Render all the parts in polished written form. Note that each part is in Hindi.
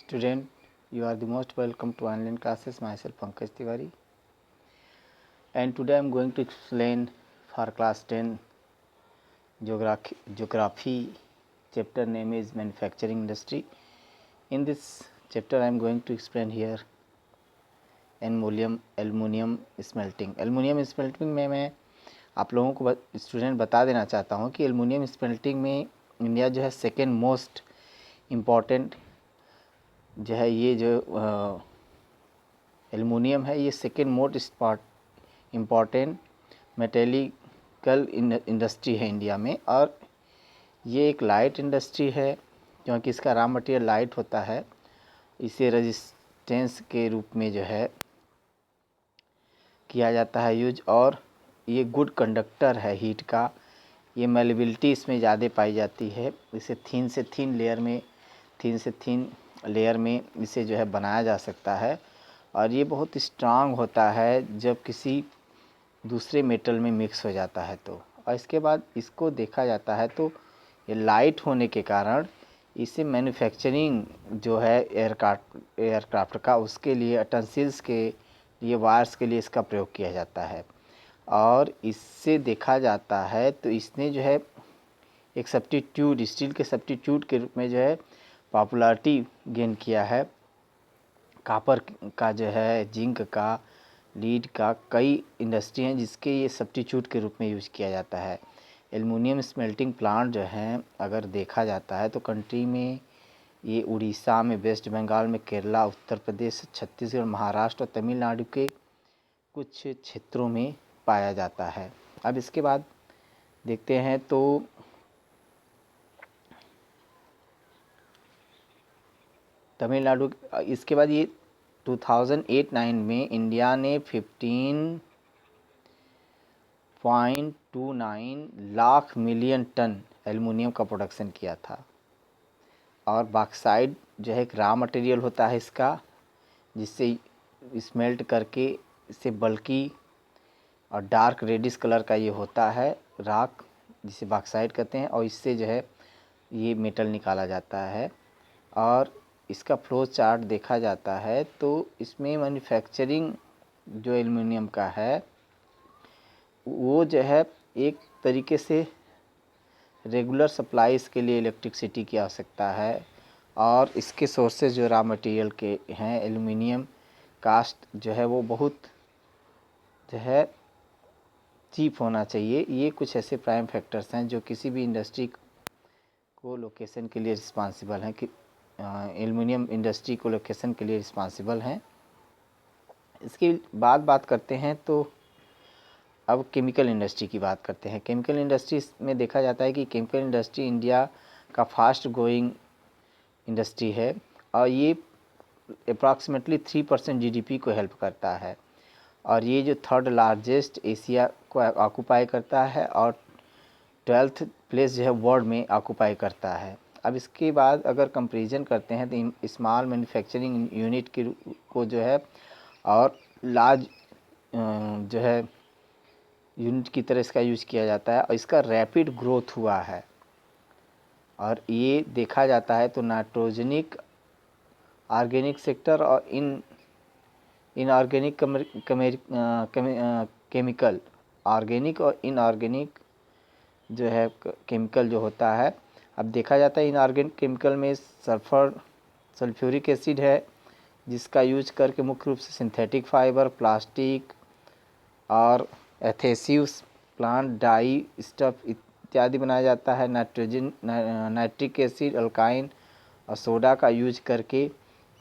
Student, you are the most welcome to online classes. Myself Pankaj Tiwari, and today I am going to explain for class 10 geography. Chapter name is manufacturing industry. In this chapter I am going to explain here aluminium smelting. Aluminium smelting में मैं आप लोगों को स्टूडेंट बता देना चाहता हूँ कि एल्युमिनियम स्मेल्टिंग में इंडिया जो है सेकेंड मोस्ट इम्पॉर्टेंट जो है, ये जो एल्युमिनियम है ये सेकेंड मोस्ट इम्पॉर्टेंट मेटेलिकल इंडस्ट्री है इंडिया में, और ये एक लाइट इंडस्ट्री है क्योंकि इसका रॉ मटेरियल लाइट होता है। इसे रेजिस्टेंस के रूप में जो है किया जाता है यूज, और ये गुड कंडक्टर है हीट का। ये मेलेबिलिटी इसमें ज़्यादा पाई जाती है। इसे थीन से थीन लेयर में इसे जो है बनाया जा सकता है, और ये बहुत स्ट्रांग होता है जब किसी दूसरे मेटल में मिक्स हो जाता है तो। और इसके बाद इसको देखा जाता है तो ये लाइट होने के कारण इसे मैन्युफैक्चरिंग जो है एयरक्राफ्ट का, उसके लिए अटेंसिल्स के लिए, वायर्स के लिए इसका प्रयोग किया जाता है। और इससे देखा जाता है तो इसने जो है एक सब्स्टिट्यूट, स्टील के सब्स्टिट्यूट के रूप में जो है पॉपुलैरिटी गेन किया है। कॉपर का जो है, जिंक का, लीड का कई इंडस्ट्री हैं जिसके ये सब्स्टिट्यूट के रूप में यूज़ किया जाता है। एल्युमिनियम स्मेल्टिंग प्लांट जो हैं अगर देखा जाता है तो कंट्री में ये उड़ीसा में, वेस्ट बंगाल में, केरला, उत्तर प्रदेश, छत्तीसगढ़, महाराष्ट्र और तमिलनाडु के कुछ क्षेत्रों में पाया जाता है। अब इसके बाद देखते हैं तो तमिलनाडु, इसके बाद ये 2008-9 में इंडिया ने 15.29 लाख मिलियन टन एल्युमिनियम का प्रोडक्शन किया था। और बॉक्साइट जो है एक रॉ मटेरियल होता है इसका, जिससे स्मेल्ट करके इसे बल्कि और डार्क रेडिश कलर का ये होता है राख, जिसे बॉक्साइट कहते हैं, और इससे जो है ये मेटल निकाला जाता है। और इसका फ्लो चार्ट देखा जाता है तो इसमें मैन्युफैक्चरिंग जो एल्युमिनियम का है वो जो है एक तरीके से रेगुलर सप्लाई इसके लिए इलेक्ट्रिसिटी की आवश्यकता है, और इसके सोर्सेज जो रॉ मटेरियल के हैं एल्युमिनियम कास्ट जो है वो बहुत जो है चीप होना चाहिए। ये कुछ ऐसे प्राइम फैक्टर्स हैं जो किसी भी इंडस्ट्री को लोकेशन के लिए रिस्पॉन्सिबल हैं, कि एल्युमिनियम इंडस्ट्री को लोकेशन के लिए रिस्पॉन्सिबल हैं। इसके बाद बात करते हैं तो अब केमिकल इंडस्ट्री की बात करते हैं। केमिकल इंडस्ट्री में देखा जाता है कि केमिकल इंडस्ट्री इंडिया का फास्ट ग्रोइंग इंडस्ट्री है, और ये अप्रॉक्सीमेटली 3% जीडीपी को हेल्प करता है, और ये जो थर्ड लार्जेस्ट एशिया को ऑक्यूपाई करता है और 12th प्लेस जो है वर्ल्ड में ऑक्यूपाई करता है। अब इसके बाद अगर कंपैरिजन करते हैं तो स्मॉल मैन्युफैक्चरिंग यूनिट को जो है और लार्ज जो है यूनिट की तरह इसका यूज़ किया जाता है, और इसका रैपिड ग्रोथ हुआ है। और ये देखा जाता है तो नाइट्रोजनिक, ऑर्गेनिक सेक्टर और इनऑर्गेनिक केमिकल, ऑर्गेनिक और इनऑर्गेनिक जो है केमिकल जो होता है। अब देखा जाता है इनऑर्गेनिक केमिकल में सल्फ्यूरिक एसिड है, जिसका यूज करके मुख्य रूप से सिंथेटिक फाइबर, प्लास्टिक और एथेसिव्स, प्लांट डाई स्टफ इत्यादि बनाया जाता है। नाइट्रिक एसिड, अल्काइन और सोडा का यूज करके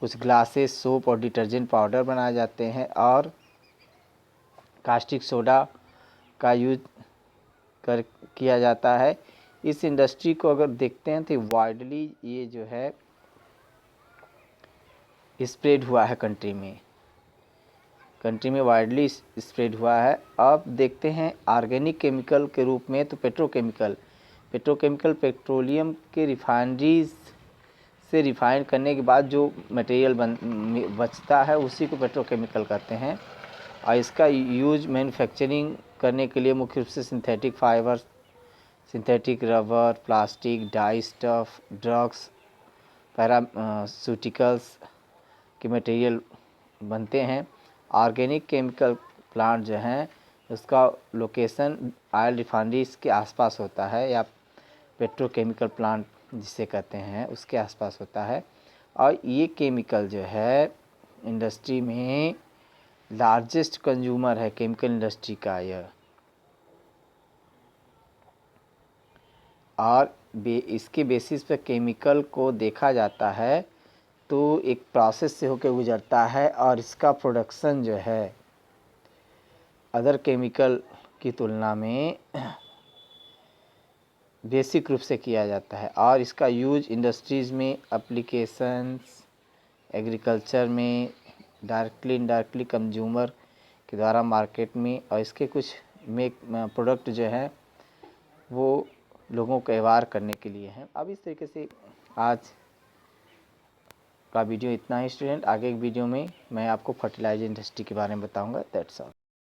कुछ ग्लासेस, सोप और डिटर्जेंट पाउडर बनाए जाते हैं, और कास्टिक सोडा का यूज किया जाता है। इस इंडस्ट्री को अगर देखते हैं तो वाइडली ये जो है स्प्रेड हुआ है कंट्री में वाइडली स्प्रेड हुआ है। अब देखते हैं ऑर्गेनिक केमिकल के रूप में तो पेट्रोकेमिकल पेट्रोलियम के रिफाइनरीज से रिफाइन करने के बाद जो मटेरियल बचता है उसी को पेट्रोकेमिकल कहते हैं, और इसका यूज मैन्युफैक्चरिंग करने के लिए मुख्य रूप से synthetic fibre, synthetic rubber, plastic, dye stuff, drugs pharmaceuticals के मटेरियल बनते हैं। ऑर्गेनिक केमिकल प्लांट जो हैं उसका लोकेशन ऑयल रिफाइनरीज के आसपास होता है या पेट्रोकेमिकल प्लांट जिसे कहते हैं उसके आसपास होता है। और ये केमिकल जो है इंडस्ट्री में लार्जेस्ट कंज्यूमर है केमिकल इंडस्ट्री का यह। और इसके बेसिस पर केमिकल को देखा जाता है तो एक प्रोसेस से होकर गुजरता है और इसका प्रोडक्शन जो है अदर केमिकल की तुलना में बेसिक रूप से किया जाता है। और इसका यूज इंडस्ट्रीज़ में, एप्लीकेशंस, एग्रीकल्चर में, डायरेक्टली इनडायरेक्टली कंज्यूमर के द्वारा मार्केट में, और इसके कुछ प्रोडक्ट जो हैं वो लोगों को अवेयर करने के लिए हैं। अब इस तरीके से आज का वीडियो इतना ही स्टूडेंट। आगे एक वीडियो में मैं आपको फर्टिलाइजर इंडस्ट्री के बारे में बताऊंगा। That's all.